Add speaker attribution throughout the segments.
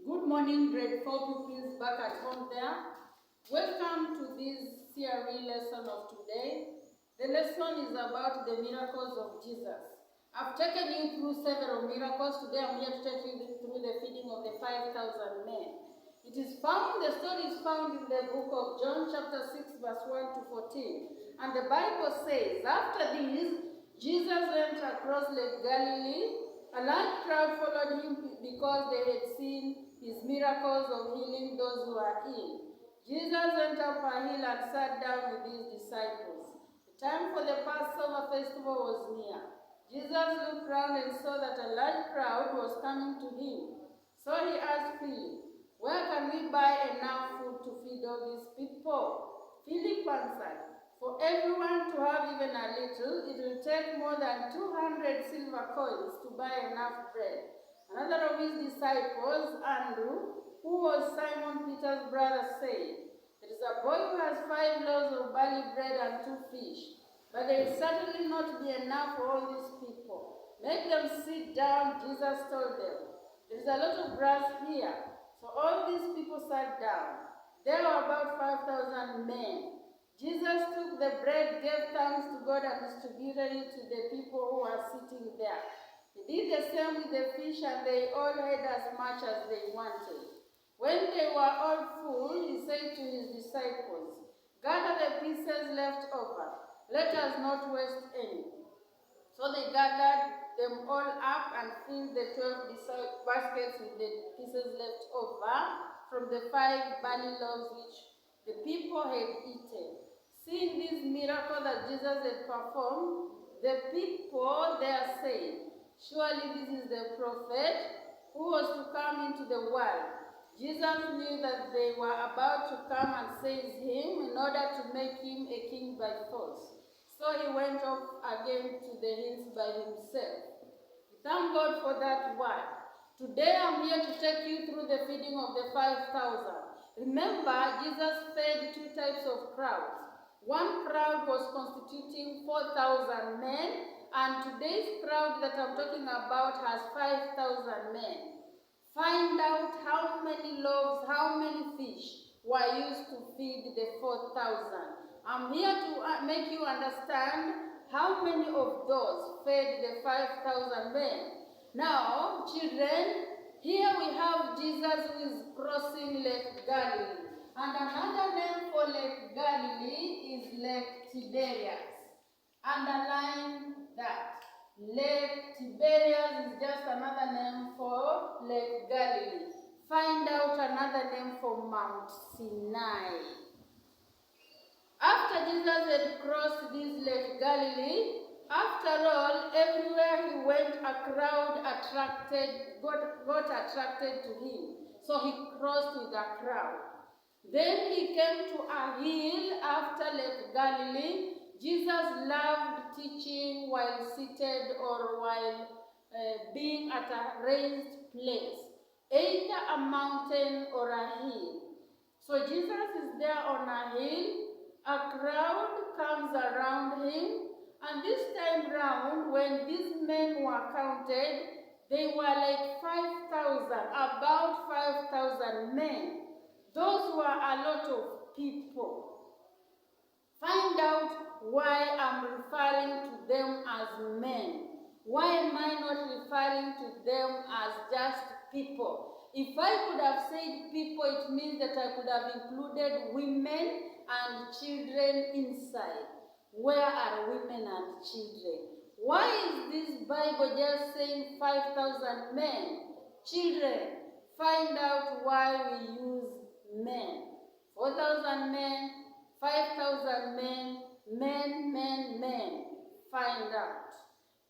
Speaker 1: Good morning, grade 4 pupils back at home there. Welcome to this theory lesson of today. The lesson is about the miracles of Jesus. I've taken you through several miracles. Today I'm here to take you through the feeding of the 5,000 men. The story is found in the book of John chapter 6 verse 1 to 14. And the Bible says, after these, Jesus went across Lake Galilee. A large crowd followed him because they had seen his miracles of healing those who are ill. Jesus went up a hill and sat down with his disciples. The time for the Passover festival was near. Jesus looked round and saw that a large crowd was coming to him. So he asked Philip, "Where can we buy enough food to feed all these people?" Philip answered, "For everyone to have even a little, it will take more than 200 silver coins to buy enough bread." Another of his disciples, Andrew, who was Simon Peter's brother, said, "There is a boy who has 5 loaves of barley bread and 2 fish, but there will certainly not be enough for all these people. Make them sit down," Jesus told them. "There is a lot of grass here." So all these people sat down. There were about 5,000 men. Jesus took the bread, gave thanks to God, and distributed it to the people who were sitting there. He did the same with the fish, and they all had as much as they wanted. When they were all full, he said to his disciples, "Gather the pieces left over. Let us not waste any." So they gathered them all up and filled the 12 baskets with the pieces left over from the 5 barley loaves which the people had eaten. Seeing this miracle that Jesus had performed, the people there said, "Surely this is the prophet who was to come into the world." Jesus knew that they were about to come and seize him in order to make him a king by force. So he went off again to the hills by himself. Thank God for that word. Today I'm here to take you through the feeding of the 5,000. Remember, Jesus fed 2 types of crowds. One crowd was constituting 4,000 men, and today's crowd that I'm talking about has 5,000 men. Find out how many loaves, how many fish were used to feed the 4,000. I'm here to make you understand how many of those fed the 5,000 men. Now, children, here we have Jesus who is crossing Lake Galilee. And another name for Lake Galilee is Lake Tiberias. Underline that. Lake Tiberias is just another name for Lake Galilee. Find out another name for Mount Sinai. After Jesus had crossed this Lake Galilee, after all, everywhere he went, a crowd got attracted to him. So he crossed with a crowd. Then he came to a hill after Lake Galilee. Jesus loved teaching while seated or while being at a raised place, either a mountain or a hill. So Jesus is there on a hill. A crowd comes around him. And this time round, when these men were counted, they were like 5,000, about 5,000 men. Those were a lot of people. Find out why I'm referring to them as men. Why am I not referring to them as just people? If I could have said people, it means that I could have included women and children inside. Where are women and children? Why is this Bible just saying 5,000 men? Children, find out why we use men. 4,000 men, 5,000 men, men. Find out.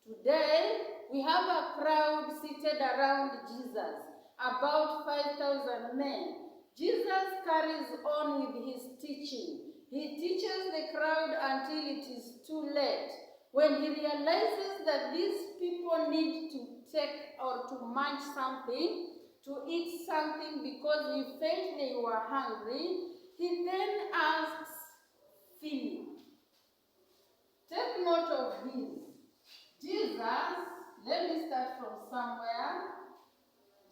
Speaker 1: Today, we have a crowd seated around Jesus, about 5,000 men. Jesus carries on with his teaching. He teaches the crowd until it is too late. When he realizes that these people need to take or to munch something, to eat something because he felt they were hungry, he then asks Philip. Take note of this. Jesus, let me start from somewhere.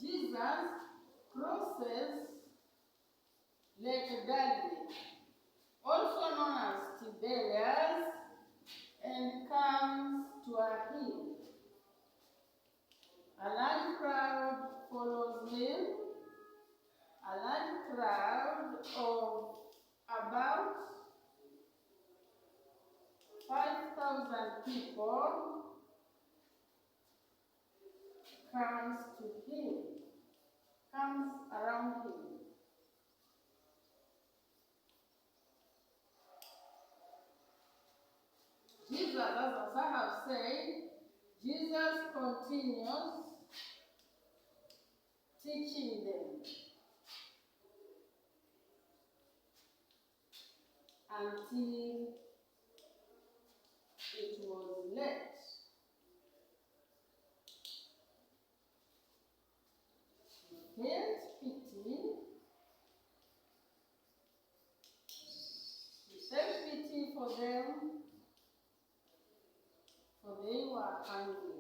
Speaker 1: Jesus crossed crosses Lake Galilee, also known as Tiberias, and comes to a hill. A large crowd follows him, a large crowd of about 5,000 people comes around him. Jesus, as I have said, Jesus continues teaching them until it was late. He felt pity. He felt pity for them, for they were hungry.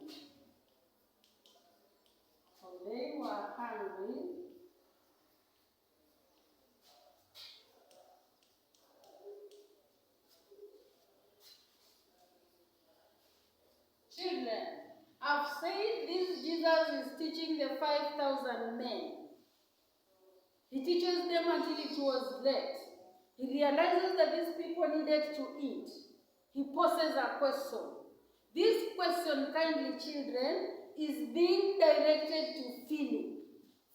Speaker 1: Children, I've said this Jesus is teaching the 5,000 men. He teaches them until it was late. He realizes that these people needed to eat. He poses a question. This question, kindly children, is being directed to Philip.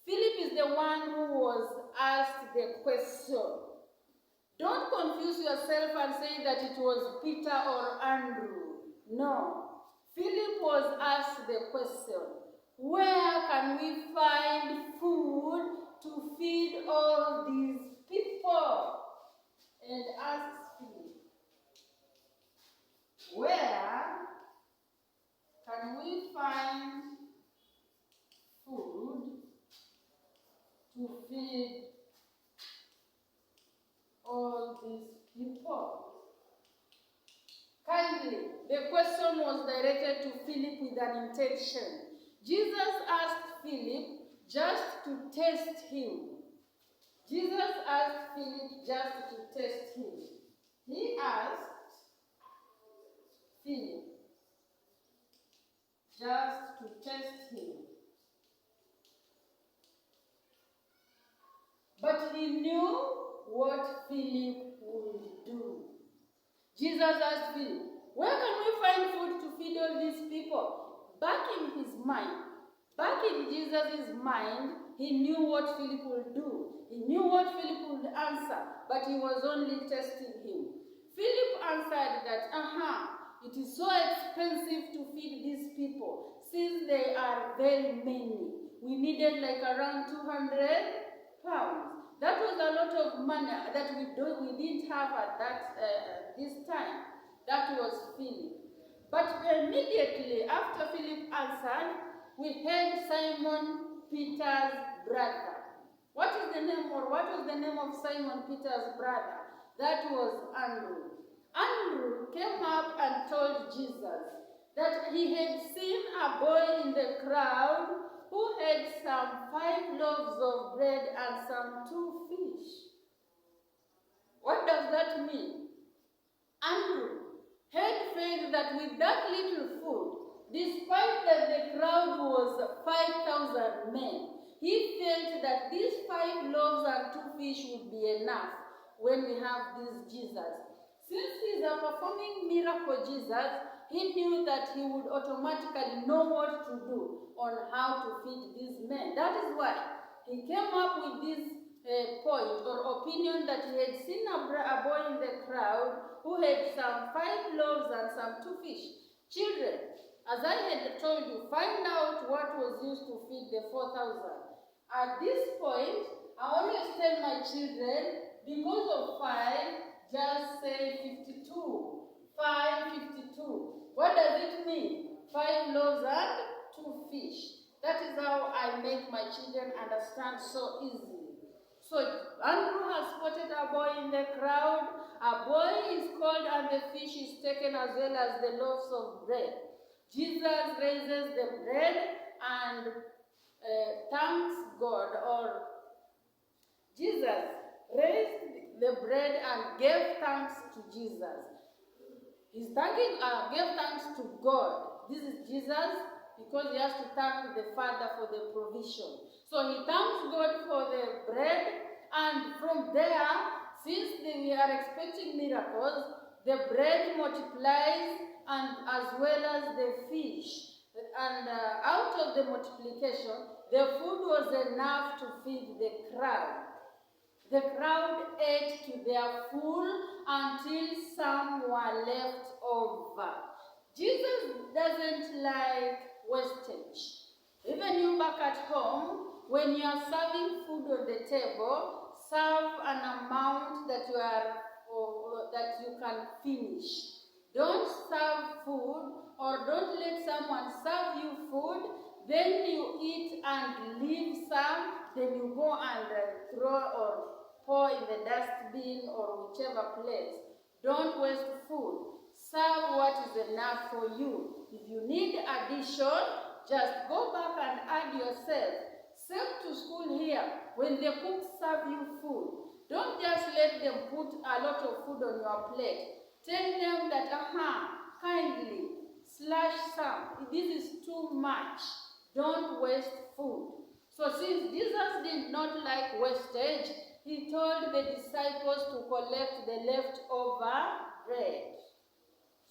Speaker 1: Philip is the one who was asked the question. Don't confuse yourself and say that it was Peter or Andrew. No. Philip was asked the question, where can we find food to feed all these people? And asks Philip, where can we find food to feed all these people? Kindly, the question was directed to Philip with an intention. Jesus asked Philip just to test him. Jesus asked Philip just to test him. He asked Philip just to test him. But he knew what Philip would do. Jesus asked Philip, where can we find food to feed all these people? Back in Jesus' mind, he knew what Philip would do. He knew what Philip would answer, but he was only testing him. Philip answered that, it is so expensive to feed these people, since they are very many. We needed like around 200 pounds. That was a lot of money that we didn't have at this time. That was Philip. But immediately after Philip answered, we heard Simon Peter's brother. What was the name of Simon Peter's brother? That was Andrew. Andrew came up and told Jesus that he had seen a boy in the crowd who had some 5 loaves of bread and some 2 fish. What does that mean? Andrew had faith that with that little food, despite that the crowd was 5,000 men, he felt that these 5 loaves and 2 fish would be enough when we have this Jesus. Since he is a performing miracle Jesus, he knew that he would automatically know what to do on how to feed these men. That is why he came up with this point or opinion that he had seen a boy in the crowd who had some 5 loaves and some 2 fish. Children, as I had told you, find out what was used to feed the 4,000. At this point, I always tell my children, because of 5, just say 52. 552. What does it mean? 5 loaves and 2 fish. That is how I make my children understand so easily. So Andrew has spotted a boy in the crowd. A boy is called and the fish is taken as well as the loaves of bread. Jesus raises the bread and thanks God or bread and gave thanks to Jesus. He's gave thanks to God. This is Jesus because he has to thank the Father for the provision. So he thanks God for the bread, and from there, since we are expecting miracles, the bread multiplies and as well as the fish. And out of the multiplication, the food was enough to feed the crowd. The crowd ate to their full until some were left over. Jesus doesn't like wastage. Even you back at home, when you are serving food on the table, serve an amount that you can finish. Don't serve food, or don't let someone serve you food, then you eat and leave some, then you go and throw or pour in the dustbin or whichever place. Don't waste food. Serve what is enough for you. If you need addition, just go back and add yourself. Same to school here. When the cooks serve you food, don't just let them put a lot of food on your plate. Tell them that, kindly, slash some. This is too much. Don't waste food. So since Jesus did not like wastage, he told the disciples to collect the leftover bread.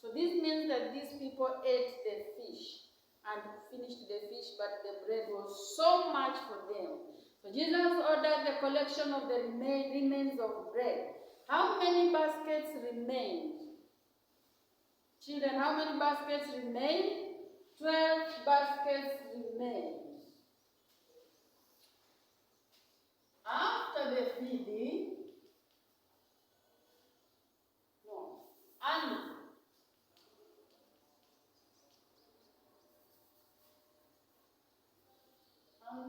Speaker 1: So this means that these people ate the fish and finished the fish, but the bread was so much for them. So Jesus ordered the collection of the remains of bread. How many baskets remained? Children, how many baskets remained? 12 baskets remained. After the feeding,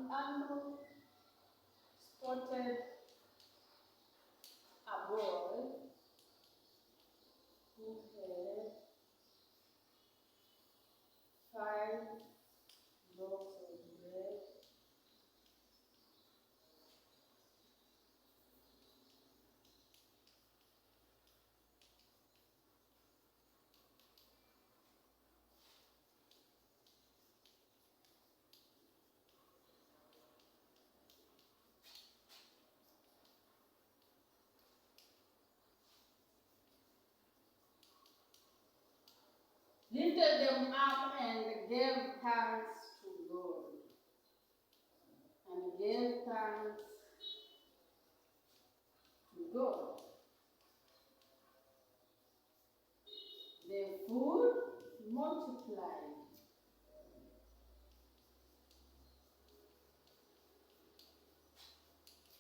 Speaker 1: Andrew spotted a boy who had 5 loaves of bread lifted them up and gave thanks to God. And gave thanks to God. The food multiplied.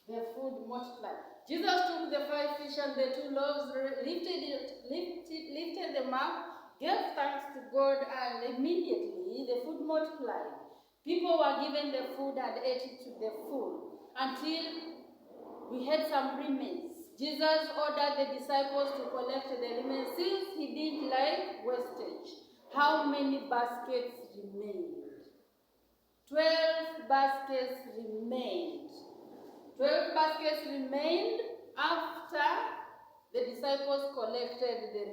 Speaker 1: The food multiplied. Jesus took the 5 fish and the 2 loaves, lifted them up, gave thanks to God, and immediately the food multiplied. People were given the food and ate it to the full until we had some remains. Jesus ordered the disciples to collect the remains since he didn't like wastage. How many baskets remained? 12 baskets remained. 12 baskets remained after the disciples collected the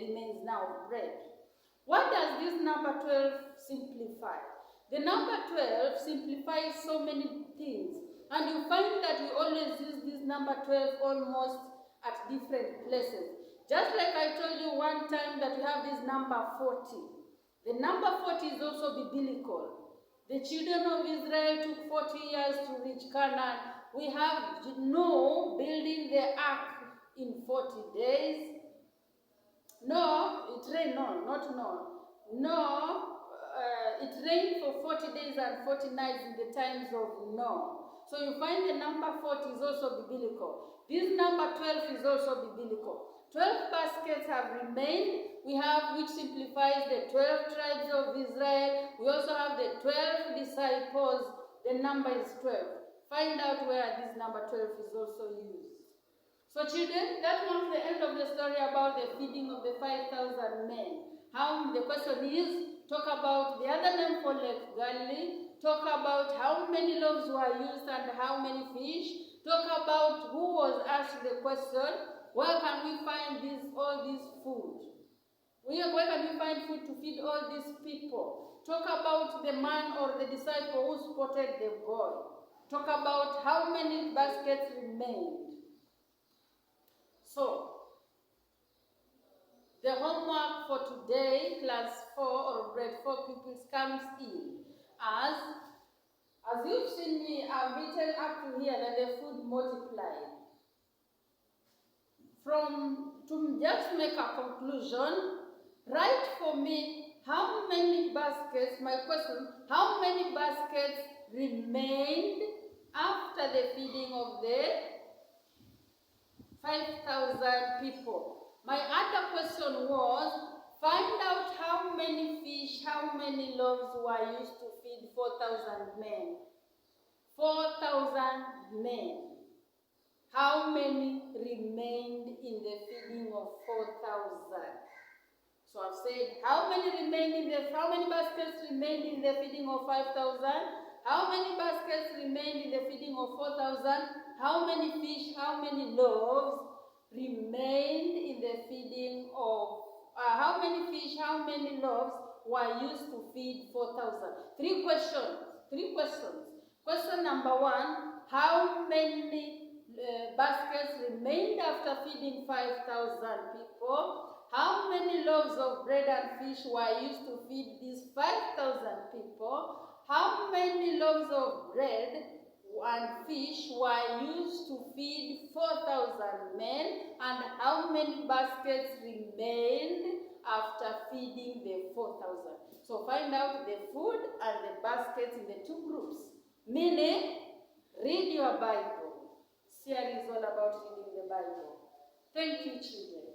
Speaker 1: remains now of bread. What does this number 12 simplify? The number 12 simplifies so many things. And you find that we always use this number 12 almost at different places. Just like I told you one time that we have this number 40. The number 40 is also biblical. The children of Israel took 40 years to reach Canaan. We have Noah building the ark in 40 days. It rained for 40 days and 40 nights in the times of Noah. So you find the number 40 is also biblical. This number 12 is also biblical. 12 baskets have remained. We have, which simplifies the 12 tribes of Israel. We also have the 12 disciples. The number is 12. Find out where this number 12 is also used. So children, that was the end of the story about the feeding of the 5,000 men. The question is, talk about the other name for Lake Galilee. Talk about how many loaves were used and how many fish. Talk about who was asked the question. Where can we find all this food? Where can we find food to feed all these people? Talk about the man or the disciple who spotted the boy. Talk about how many baskets remained. So, the homework for today, class 4 or grade 4 pupils, comes in as you've seen me, I've written up to here that the food multiplied. To just make a conclusion, write for me how many baskets, my question, how many baskets remained after the feeding of the 5,000 people. My other question was, find out how many fish, how many loaves were used to feed 4,000 men. 4,000 men. How many remained in the feeding of 4,000? So I've said, how many baskets remained in the feeding of 5,000? How many baskets remained in the feeding of 4,000? How many fish, how many loaves remained in the feeding of, how many fish, how many loaves were used to feed 4,000? Three questions. Question number 1, how many baskets remained after feeding 5,000 people? How many loaves of bread and fish were used to feed these 5,000 people? How many loaves of bread and fish were used to feed 4,000 men? And how many baskets remained after feeding the 4,000? So find out the food and the baskets in the two groups. Meaning, read your Bible. Series is all about reading the Bible. Thank you, children.